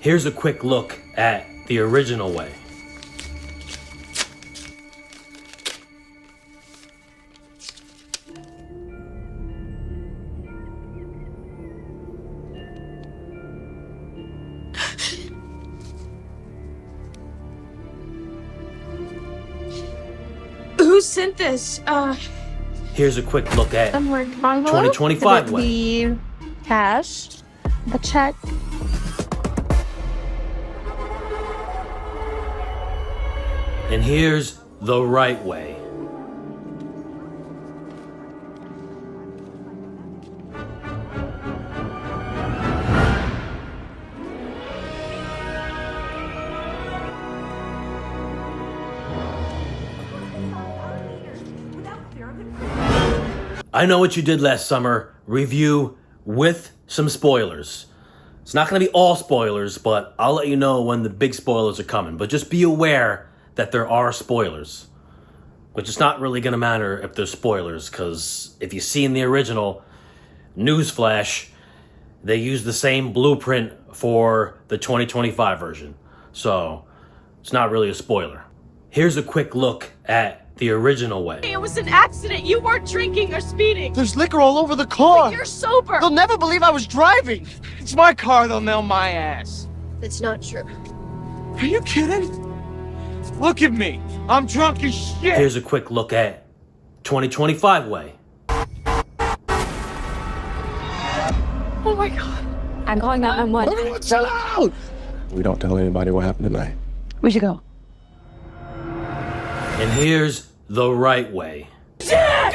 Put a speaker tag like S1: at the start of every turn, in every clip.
S1: Here's a quick look at the original way.
S2: Who sent this?
S1: Here's a quick look at
S3: Somewhere wrong
S1: 2025 way.
S3: The cash, the check.
S1: And here's the right way. I know what you did last summer. Review with some spoilers. It's not going to be all spoilers, but I'll let you know when the big spoilers are coming. But just be aware that there are spoilers. Which it's not really going to matter if there's spoilers, because if you see in the original, newsflash, they use the same blueprint for the 2025 version. So it's not really a spoiler. Here's a quick look at the original way.
S2: It was an accident. You weren't drinking or speeding.
S4: There's liquor all over the car.
S2: You're sober.
S4: They'll never believe I was driving. It's my car, they'll nail my ass.
S2: That's not true.
S4: Are you kidding? Look at me. I'm drunk as shit.
S1: Here's a quick look at 2025 way.
S3: Oh my God. I'm calling 911.
S4: Everyone chill out.
S5: We don't tell anybody what happened tonight.
S3: We should go.
S1: And here's the right way.
S2: God!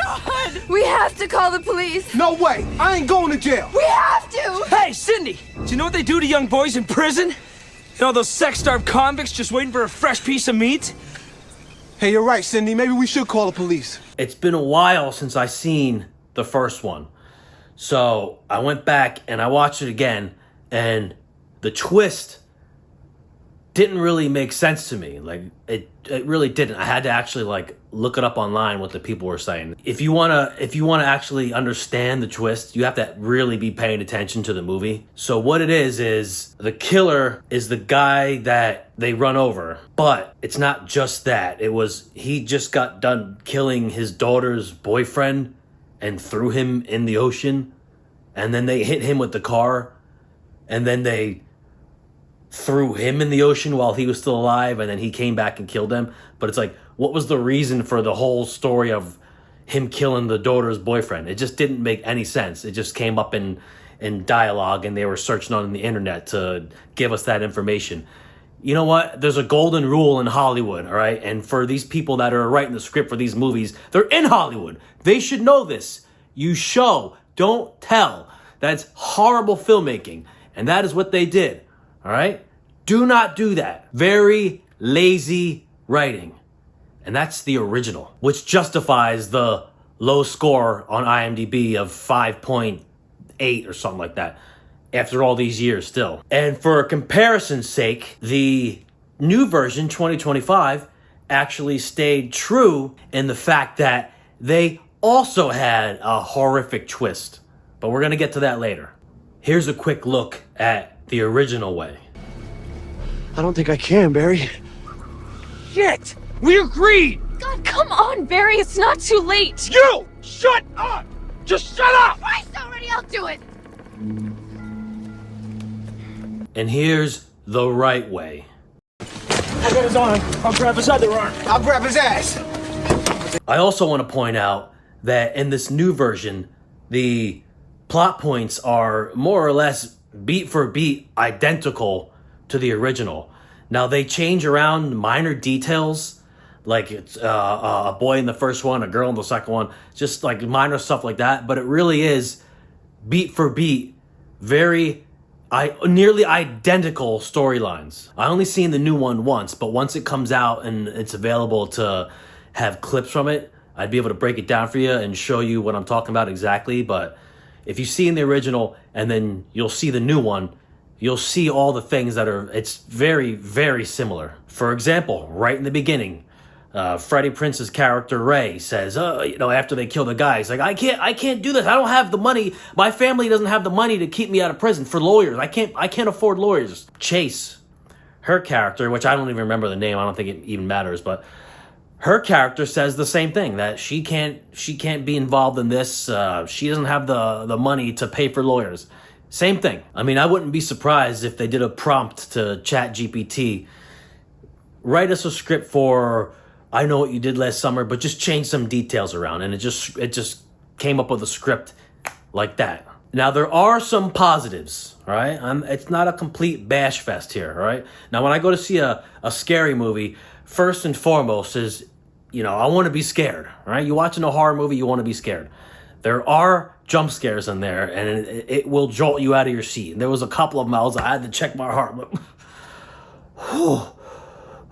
S2: We have to call the police.
S4: No way. I ain't going to jail.
S2: We have to.
S6: Hey, Cindy! Do you know what they do to young boys in prison? You know, those sex-starved convicts just waiting for a fresh piece of meat?
S4: Hey, you're right, Cindy. Maybe we should call the police.
S1: It's been a while since I seen the first one. So I went back and I watched it again, and the twist didn't really make sense to me. Like, it really didn't. I had to actually like look it up online what the people were saying. If you wanna actually understand the twist, you have to really be paying attention to the movie. So what it is the killer is the guy that they run over. But it's not just that. He just got done killing his daughter's boyfriend and threw him in the ocean. And then they hit him with the car. And then they threw him in the ocean while he was still alive, and then he came back and killed them. But it's like, what was the reason for the whole story of him killing the daughter's boyfriend? It just didn't make any sense. It just came up in dialogue, and they were searching on the internet to give us that information. You know what? There's a golden rule in Hollywood, all right? And for these people that are writing the script for these movies, they're in Hollywood. They should know this. You show, don't tell. That's horrible filmmaking, and that is what they did. All right? Do not do that. Very lazy writing. And that's the original, which justifies the low score on IMDb of 5.8 or something like that after all these years still. And for comparison's sake, the new version, 2025, actually stayed true in the fact that they also had a horrific twist. But we're going to get to that later. Here's a quick look at the original way.
S4: I don't think I can, Barry.
S6: Shit! We agreed!
S2: God, come on, Barry. It's not too late.
S6: You! Shut up! Just shut up!
S2: Christ already, I'll do it.
S1: And here's the right way.
S6: I got his arm. I'll grab his other arm.
S4: I'll grab his ass.
S1: I also want to point out that in this new version, the plot points are more or less beat for beat identical to the original. Now they change around minor details, like it's a boy in the first one, a girl in the second one, just like minor stuff like that. But it really is beat for beat, nearly identical storylines. I only seen the new one once, but once it comes out and it's available to have clips from it, I'd be able to break it down for you and show you what I'm talking about exactly. But if you see in the original and then you'll see the new one, you'll see all the things that it's very, very similar. For example, right in the beginning, Freddie Prinze's character Ray says, after they kill the guy, he's like, I can't do this. I don't have the money. My family doesn't have the money to keep me out of prison for lawyers. I can't afford lawyers. Chase, her character, which I don't even remember the name. I don't think it even matters, but her character says the same thing, that she can't be involved in this. She doesn't have the money to pay for lawyers. Same thing. I mean, I wouldn't be surprised if they did a prompt to ChatGPT. Write us a script for I Know What You Did Last Summer, but just change some details around. And it just came up with a script like that. Now, there are some positives, right? It's not a complete bash fest here, right? Now, when I go to see a scary movie, first and foremost is, I want to be scared, right? You're watching a horror movie, you want to be scared. There are jump scares in there, and it will jolt you out of your seat. And there was a couple of them I had to check my heart.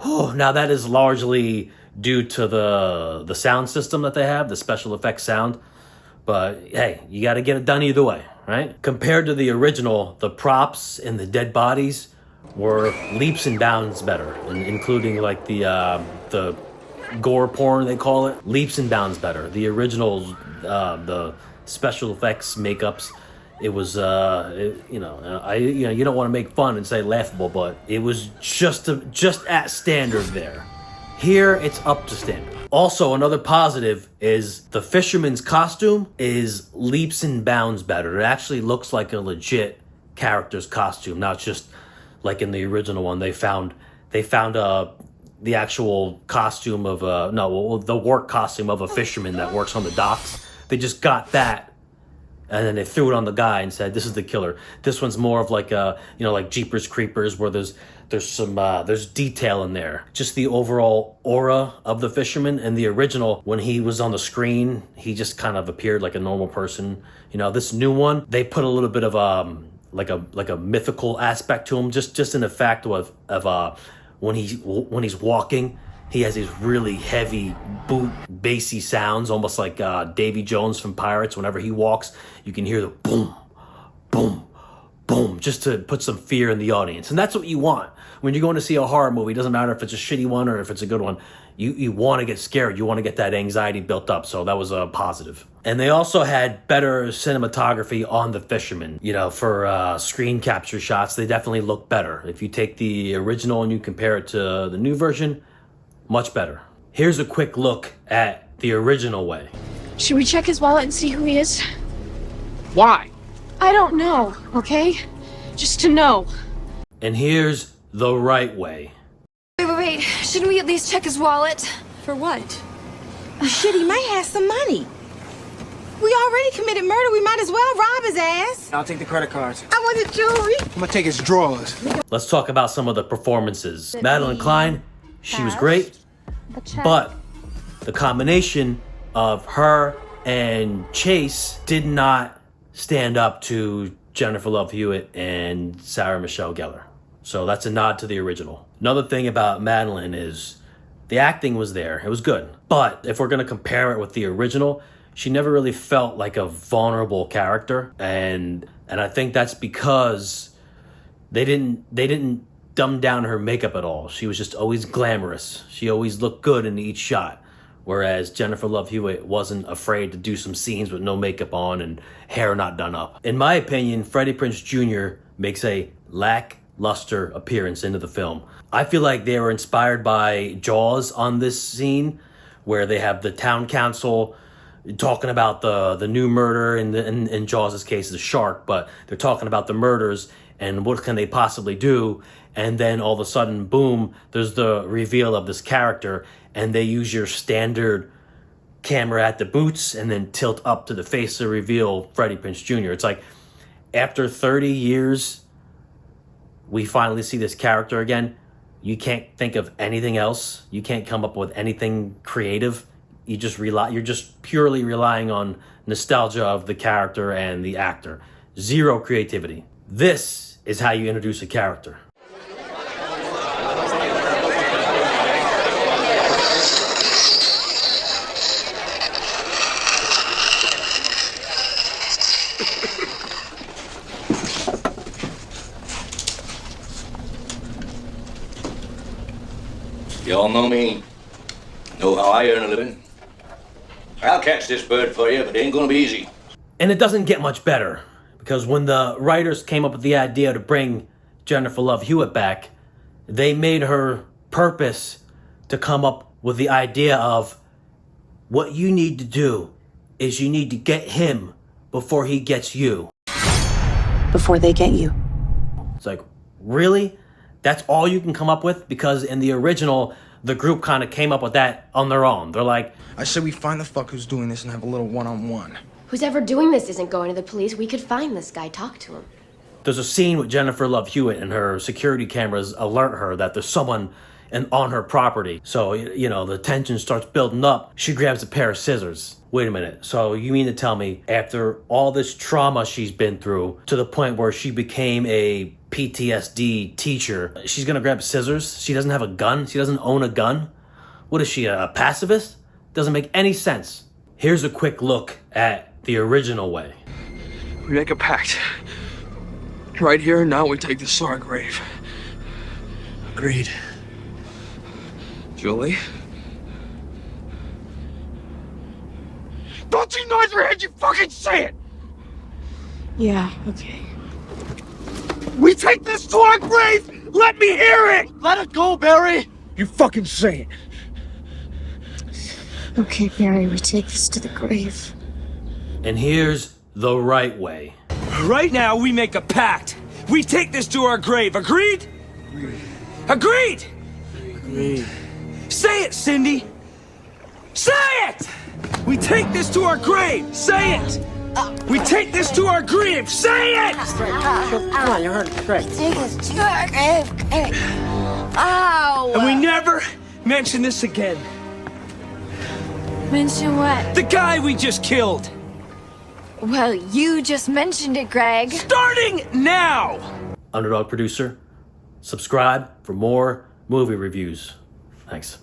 S1: Now, that is largely due to the sound system that they have, the special effects sound. But, hey, you got to get it done either way, right? Compared to the original, the props and the dead bodies were leaps and bounds better, including, like, the gore porn, they call it. Leaps and bounds better. The original, the special effects makeups, it was, you don't want to make fun and say laughable, but it was just at standard there. Here, it's up to standard. Also, another positive is the fisherman's costume is leaps and bounds better. It actually looks like a legit character's costume, not just like in the original one. They found the actual costume of the work costume of a fisherman that works on the docks. They just got that, and then they threw it on the guy and said, "This is the killer." This one's more of like like Jeepers Creepers, where there's detail in there. Just the overall aura of the fisherman. And the original, when he was on the screen, he just kind of appeared like a normal person. This new one, they put a little bit of like a mythical aspect to him, just in the fact of when he's walking, he has these really heavy boot bassy sounds, almost like Davy Jones from Pirates. Whenever he walks, you can hear the boom, boom, boom, just to put some fear in the audience. And that's what you want when you're going to see a horror movie. It doesn't matter if it's a shitty one or if it's a good one. You want to get scared. You want to get that anxiety built up. So that was a positive. And they also had better cinematography on the fisherman. For screen capture shots, they definitely look better. If you take the original and you compare it to the new version, much better. Here's a quick look at the original way.
S3: Should we check his wallet and see who he is?
S4: Why?
S3: I don't know, okay? Just to know.
S1: And here's the right way.
S2: Wait. Shouldn't we at least check his wallet?
S3: For what?
S7: Shit, he might have some money. We already committed murder. We might as well rob his ass.
S6: I'll take the credit cards.
S7: I want the jewelry.
S4: I'm gonna take his drawers.
S1: Let's talk about some of the performances. Madelyn Cline, she was great, but the combination of her and Chase did not stand up to Jennifer Love Hewitt and Sarah Michelle Gellar. So that's a nod to the original. Another thing about Madelyn is the acting was there. It was good. But if we're going to compare it with the original, she never really felt like a vulnerable character. And I think that's because they didn't dumb down her makeup at all. She was just always glamorous. She always looked good in each shot. Whereas Jennifer Love Hewitt wasn't afraid to do some scenes with no makeup on and hair not done up. In my opinion, Freddie Prinze Jr. makes a lackluster appearance into the film. I feel like they were inspired by Jaws on this scene, where they have the town council talking about the new murder, in Jaws' case, the shark, but they're talking about the murders and what can they possibly do. And then all of a sudden, boom, there's the reveal of this character, and they use your standard camera at the boots and then tilt up to the face to reveal Freddie Prinze Jr. It's like, after 30 years, we finally see this character again. You can't think of anything else. You can't come up with anything creative. You're just purely relying on nostalgia of the character and the actor. Zero creativity. This is how you introduce a character.
S8: Y'all know me. Know how I earn a living? I'll catch this bird for you, but it ain't gonna be easy.
S1: And it doesn't get much better, because when the writers came up with the idea to bring Jennifer Love Hewitt back, they made her purpose to come up with the idea of what you need to do is you need to get him before he gets you.
S7: Before they get you.
S1: It's like, really? That's all you can come up with? Because in the original, the group kind of came up with that on their own. They're like,
S4: I said we find the fuck who's doing this and have a little one-on-one.
S9: Who's ever doing this isn't going to the police. We could find this guy, talk to him.
S1: there's a scene with Jennifer Love Hewitt and her security cameras alert her that there's someone on her property. So, you know, the tension starts building up. She grabs a pair of scissors. Wait a minute. So you mean to tell me after all this trauma she's been through to the point where she became a PTSD teacher, she's going to grab scissors? She doesn't have a gun? She doesn't own a gun? What is she, a pacifist? Doesn't make any sense. Here's a quick look at the original way.
S6: We make a pact. Right here and now we take this to our grave. Agreed. Julie?
S4: Don't you nod your head, you fucking say it!
S7: Yeah, okay.
S4: We take this to our grave! Let me hear it! Let it go, Barry! You fucking say it.
S7: Okay, Barry, we take this to the grave.
S1: And here's the right way.
S6: Right now we make a pact. We take this to our grave. Agreed? Agreed!
S4: Agreed.
S6: Say it, Cindy! Say it! We take this to our grave! Say it! We take this to our grave! Say it!
S2: Come on, you heard it. Great. Take us to our grave. Ow!
S6: And we never mention this again.
S2: Mention what?
S6: The guy we just killed.
S2: Well, you just mentioned it, Greg.
S6: Starting now!
S1: Underdog producer, subscribe for more movie reviews. Thanks.